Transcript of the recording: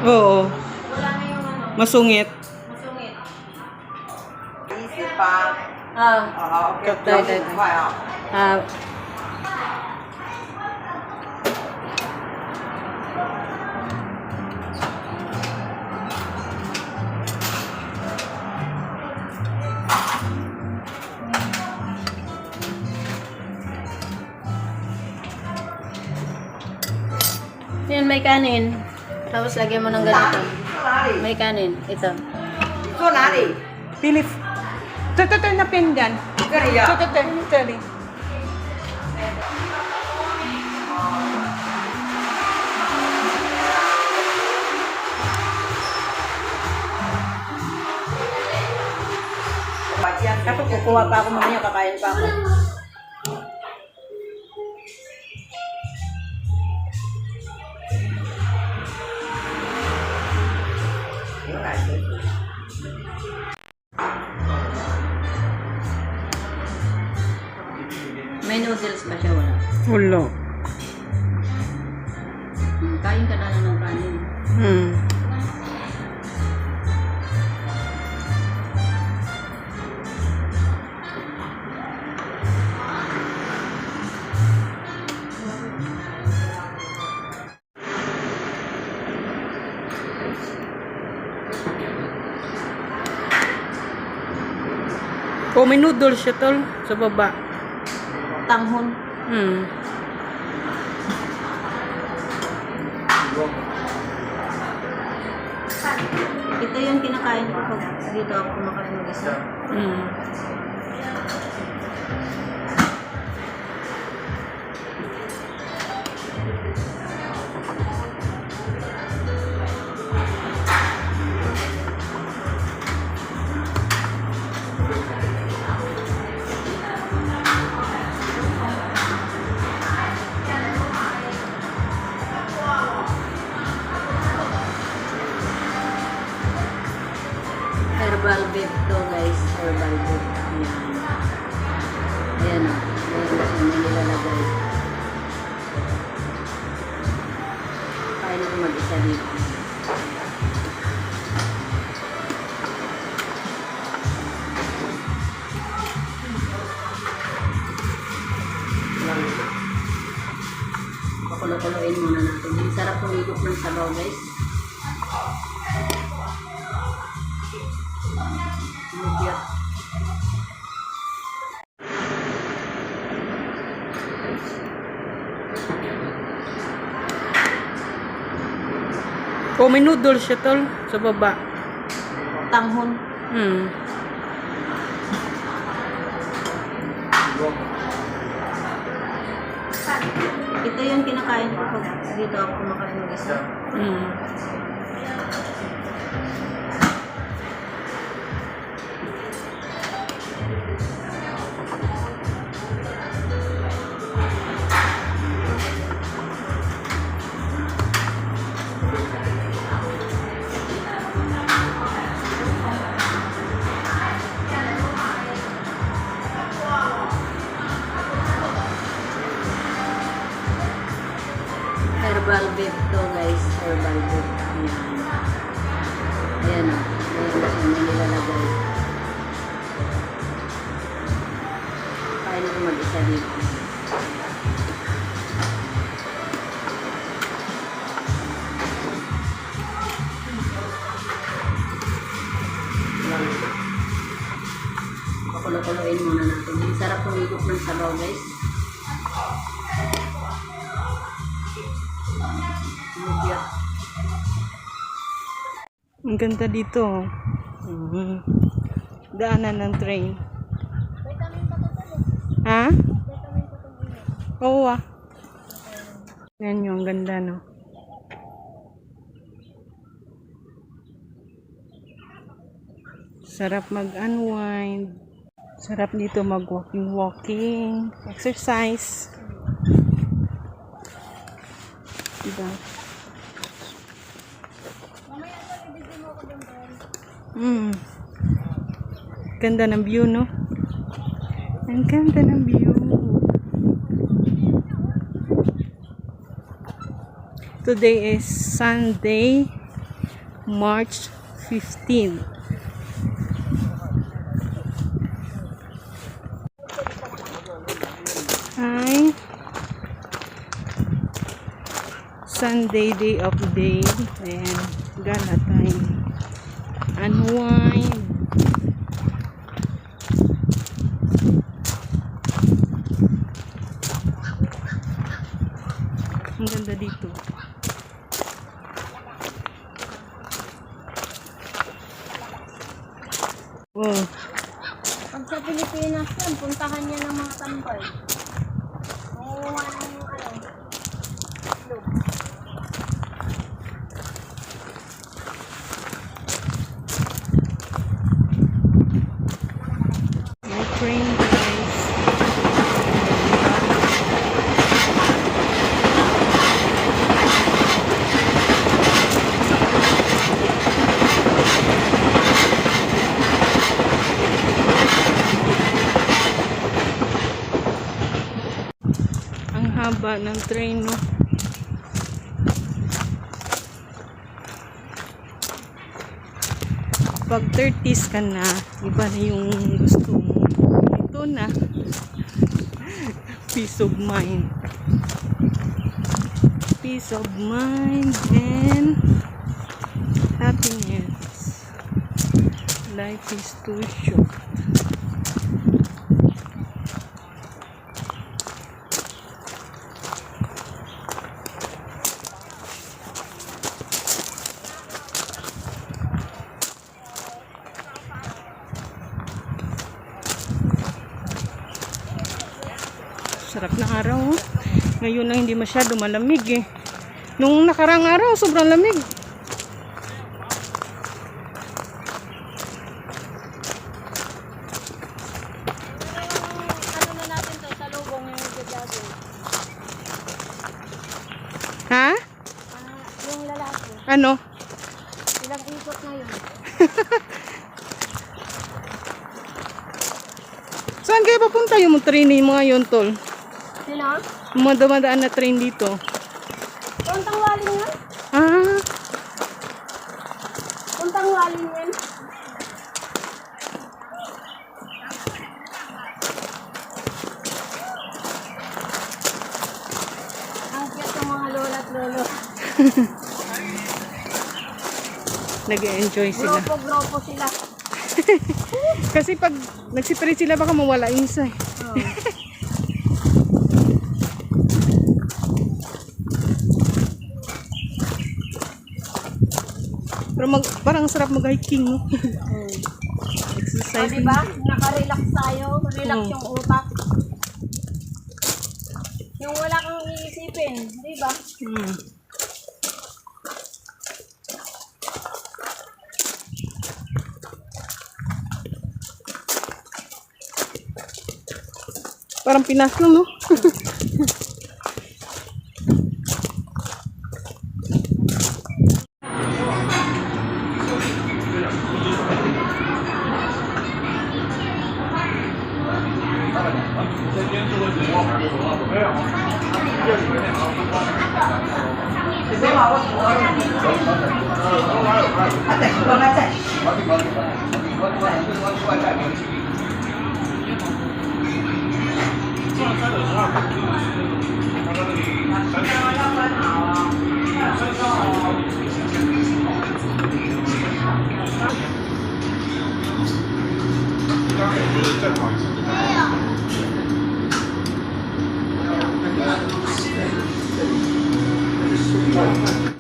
Oo. Wala na yung ano. Masungit. Masungit. 28。 Ah. 对对对对快啊！ Ah, yan, may kanin. Tapos lagyan mo ng ganito. 哪里？ May kanin. Ito. 你坐哪里？ Pilip. Ito na pin dyan. 这里呀、 Ito. Tapos kukuha pa ako mamaya, kakain pa ako. May noodles ba siya? Wala. Wala. Kain ka na lang ng kanin. Hmm. Oh, may noodles siya tol sa baba. Tanghon. Hmm. Ito yung kinakain ko pag dito ako kumakain mag-isa. Hmm. Herbal beef to guys. Herbal beef. Ayan. Ayan o. Ayan na siya. May nilalagay. Kain ako mag-isa dito. Pakulo-kuloin muna natin. Ang sarap humigop ng sabaw guys. Lubyat. Oh, may noodles siya tol sa baba. Tanghon. Hmm. Ito yung kinakain ko pag dito ako kumakain mag-isa. Hmm. Herbal beef to guys. Herbal beef. Ayan. Ayan o. Ayan na siya. May nilalagay. Kain ako mag-isa dito. Pakulo-kuloin muna natin. Ang sarap humigop ng sabaw guys. Lubyat. Ang ganda dito. Hmm. Daanan ng train. Ha? Oo ah. Yan yung ganda no. Sarap mag-unwind. Sarap dito mag-walking. Exercise. Diba? Ganda ng view, no? Ang ganda ng view. Today is Sunday. March 15. Ay, Sunday, day of day. Ayan, gala time. Unwind. Ang ganda dito. Oh, Pag sa Pilipinas yan, puntahan niya ng mga tambay. Makuha ng itlog. may train guys. Ang haba ng train, no? Pag 30s ka na, iba na yung gusto mo. Ito na. Peace of mind. Peace of mind and happiness. Life is too short. Sarap na araw, oh. Ngayon lang hindi masyado malamig eh. Nung nakarang araw, sobrang lamig. Ano na natin to, sa lubong yung nagja-jogging. Ha? Yung lalaki, Ano? ilang ikot na yun. Saan kayo papunta yung training mga yun, tol? Sino? Yung mga dumadaan na train dito. Puntang waling yan? Ah, Puntang waling yan? Ang cute ng mga lola at lolo. nag-enjoy sila. Gropo sila. Kasi pag nagsipray sila, baka mawala yung isa eh. Oh. Pero parang sarap mag-hiking, no? O, Exercise. diba? Naka-relax tayo. Relax Hmm. yung utak. Yung wala kang iisipin. Diba? Hmm. Parang Pinas lang, no? Thank you.